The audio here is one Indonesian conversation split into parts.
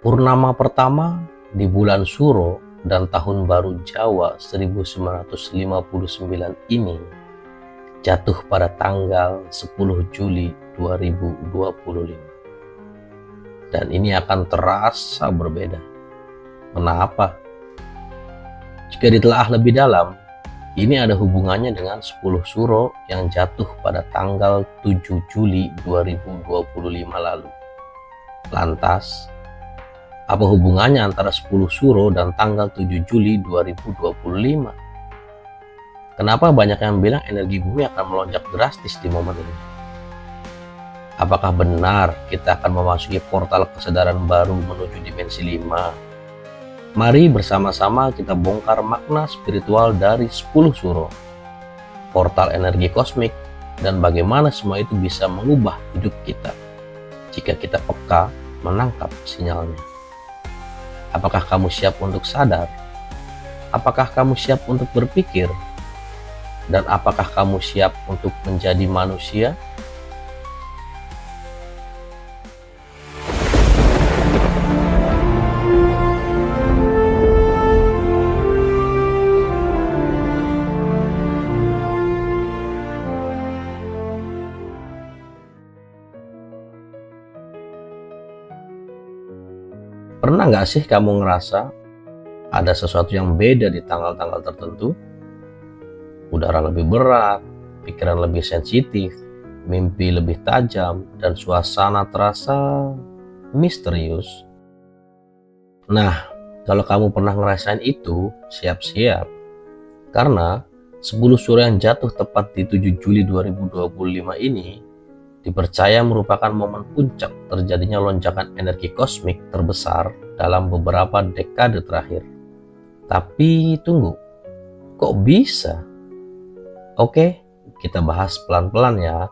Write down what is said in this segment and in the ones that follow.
Purnama pertama di bulan Suro dan Tahun Baru Jawa 1959 ini jatuh pada tanggal 10 Juli 2025. Dan ini akan terasa berbeda. Kenapa? Jika ditelaah lebih dalam, ini ada hubungannya dengan 10 Suro yang jatuh pada tanggal 7 Juli 2025 lalu. Lantas, apa hubungannya antara 10 Suro dan tanggal 7 Juli 2025? Kenapa banyak yang bilang energi bumi akan melonjak drastis di momen ini? Apakah benar kita akan memasuki portal kesadaran baru menuju dimensi 5? Mari bersama-sama kita bongkar makna spiritual dari 10 Suro, portal energi kosmik, dan bagaimana semua itu bisa mengubah hidup kita jika kita peka menangkap sinyalnya. Apakah kamu siap untuk sadar? Apakah kamu siap untuk berpikir? Dan apakah kamu siap untuk menjadi manusia? Pernah nggak sih kamu ngerasa ada sesuatu yang beda di tanggal-tanggal tertentu? Udara lebih berat, pikiran lebih sensitif, mimpi lebih tajam, dan suasana terasa misterius. Nah, kalau kamu pernah ngerasain itu, siap-siap. Karena 10 Suro yang jatuh tepat di 7 Juli 2025 ini dipercaya merupakan momen puncak terjadinya lonjakan energi kosmik terbesar dalam beberapa dekade terakhir. Tapi tunggu, kok bisa? Oke, kita bahas pelan-pelan ya.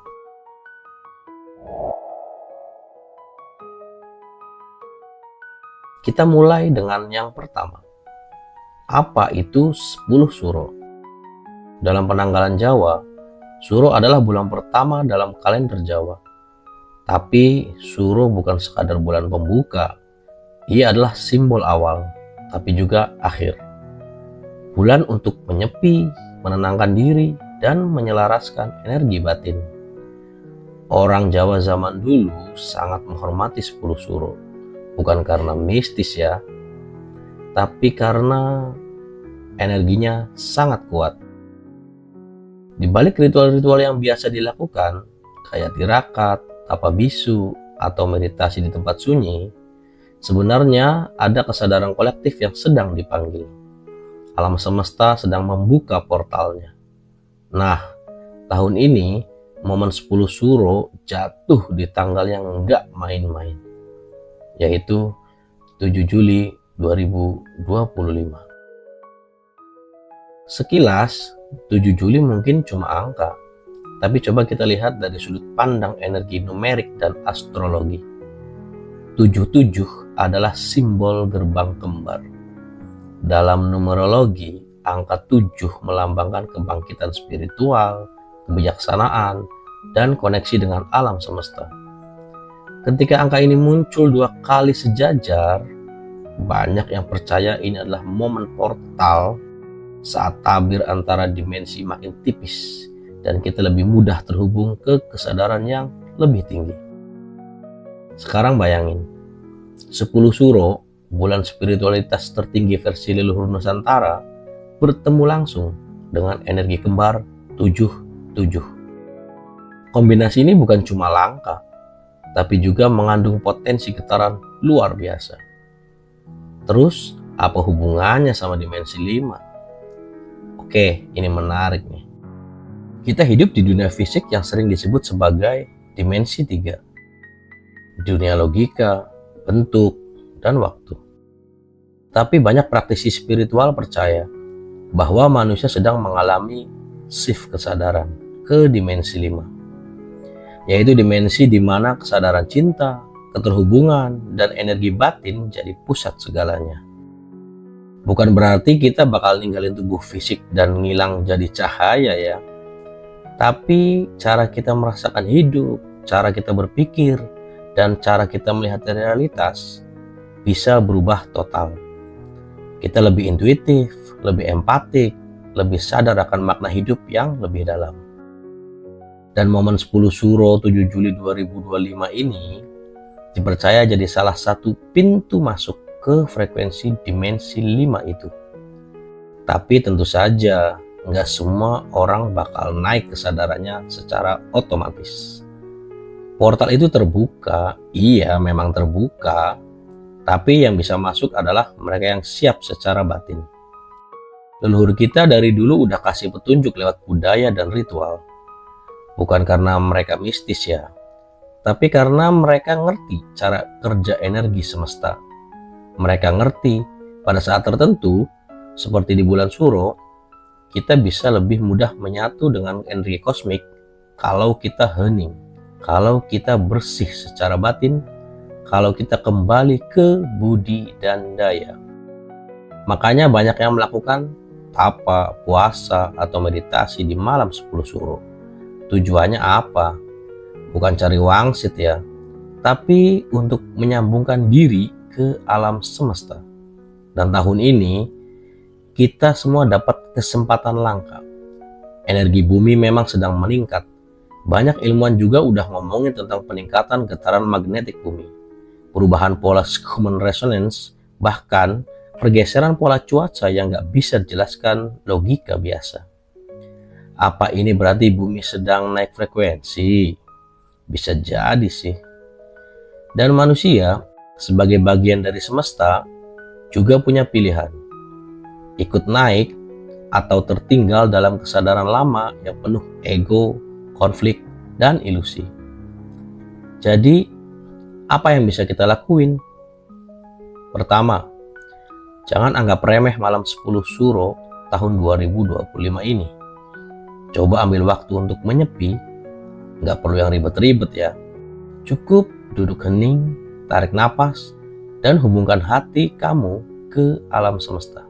Kita mulai dengan yang pertama. Apa itu 10 Suro? Dalam penanggalan Jawa, Suro adalah bulan pertama dalam kalender Jawa. Tapi Suro bukan sekadar bulan pembuka. Ia adalah simbol awal, tapi juga akhir. Bulan untuk menyepi, menenangkan diri, dan menyelaraskan energi batin. Orang Jawa zaman dulu sangat menghormati 10 Suro. Bukan karena mistis ya, tapi karena energinya sangat kuat. Di balik ritual-ritual yang biasa dilakukan, kayak tirakat, tapa bisu, atau meditasi di tempat sunyi, sebenarnya ada kesadaran kolektif yang sedang dipanggil. Alam semesta sedang membuka portalnya. Nah, tahun ini momen 10 Suro jatuh di tanggal yang enggak main-main, yaitu 7 Juli 2025. Sekilas, 7 Juli mungkin cuma angka, tapi coba kita lihat dari sudut pandang energi numerik dan astrologi. 77 adalah simbol gerbang kembar. Dalam numerologi, angka 7 melambangkan kebangkitan spiritual, kebijaksanaan, dan koneksi dengan alam semesta. Ketika angka ini muncul 2 kali sejajar, banyak yang percaya ini adalah momen portal saat tabir antara dimensi makin tipis dan kita lebih mudah terhubung ke kesadaran yang lebih tinggi. Sekarang bayangin, 10 Suro, bulan spiritualitas tertinggi versi leluhur Nusantara, bertemu langsung dengan energi kembar 77. Kombinasi ini bukan cuma langka, tapi juga mengandung potensi getaran luar biasa. Terus, apa hubungannya sama dimensi 5? Oke, ini menarik nih. Kita hidup di dunia fisik yang sering disebut sebagai dimensi 3. Dunia logika, bentuk, dan waktu. Tapi banyak praktisi spiritual percaya bahwa manusia sedang mengalami shift kesadaran ke dimensi 5. Yaitu dimensi di mana kesadaran cinta, keterhubungan, dan energi batin jadi pusat segalanya. Bukan berarti kita bakal ninggalin tubuh fisik dan ngilang jadi cahaya ya. Tapi cara kita merasakan hidup, cara kita berpikir, dan cara kita melihat realitas bisa berubah total. Kita lebih intuitif, lebih empatik, lebih sadar akan makna hidup yang lebih dalam. Dan momen 10 Suro 7 Juli 2025 ini dipercaya jadi salah satu pintu masuk ke frekuensi dimensi 5 itu. Tapi tentu saja nggak semua orang bakal naik kesadarannya secara otomatis. Portal itu terbuka, iya memang terbuka, tapi yang bisa masuk adalah mereka yang siap secara batin. Leluhur kita dari dulu udah kasih petunjuk lewat budaya dan ritual. Bukan karena mereka mistis ya, tapi karena mereka ngerti cara kerja energi semesta. Mereka ngerti pada saat tertentu, seperti di bulan Suro, kita bisa lebih mudah menyatu dengan energi kosmik kalau kita hening, kalau kita bersih secara batin, kalau kita kembali ke budi dan daya. Makanya banyak yang melakukan tapa, puasa, atau meditasi di malam 10 Suro. Tujuannya apa? Bukan cari wangsit ya, tapi untuk menyambungkan diri ke alam semesta. Dan tahun ini, kita semua dapat kesempatan langka. Energi bumi memang sedang meningkat. Banyak ilmuwan juga udah ngomongin tentang peningkatan getaran magnetik bumi, perubahan pola Schumann resonance, bahkan pergeseran pola cuaca yang gak bisa dijelaskan logika biasa. Apa ini berarti bumi sedang naik frekuensi? Bisa jadi sih. Dan manusia, sebagai bagian dari semesta, juga punya pilihan. Ikut naik atau tertinggal dalam kesadaran lama yang penuh ego, konflik, dan ilusi. Jadi, apa yang bisa kita lakuin? Pertama, jangan anggap remeh malam 10 Suro tahun 2025 ini. Coba ambil waktu untuk menyepi, nggak perlu yang ribet-ribet ya. Cukup duduk hening, tarik napas, dan hubungkan hati kamu ke alam semesta.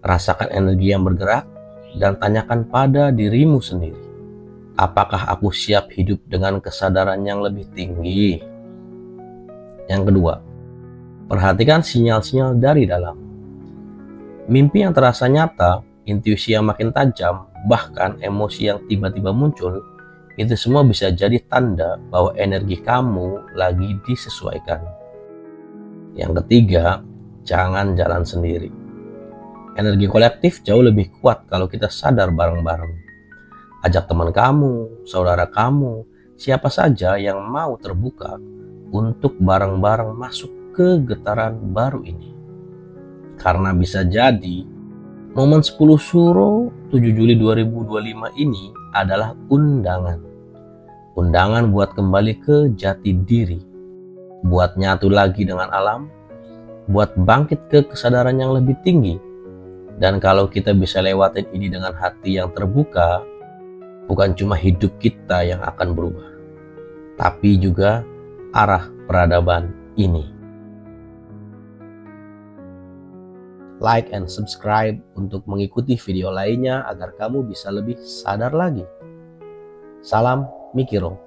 Rasakan energi yang bergerak dan tanyakan pada dirimu sendiri. Apakah aku siap hidup dengan kesadaran yang lebih tinggi? Yang kedua, perhatikan sinyal-sinyal dari dalam. Mimpi yang terasa nyata, intuisi yang makin tajam, bahkan emosi yang tiba-tiba muncul, itu semua bisa jadi tanda bahwa energi kamu lagi disesuaikan. Yang ketiga, jangan jalan sendiri. Energi kolektif jauh lebih kuat kalau kita sadar bareng-bareng. Ajak teman kamu, saudara kamu, siapa saja yang mau terbuka untuk bareng-bareng masuk ke getaran baru ini. Karena bisa jadi momen 10 Suro 7 Juli 2025 ini adalah undangan. Undangan buat kembali ke jati diri, buat nyatu lagi dengan alam, buat bangkit ke kesadaran yang lebih tinggi. Dan kalau kita bisa lewatin ini dengan hati yang terbuka, bukan cuma hidup kita yang akan berubah, tapi juga arah peradaban ini. Like and subscribe untuk mengikuti video lainnya agar kamu bisa lebih sadar lagi. Salam Mikiro.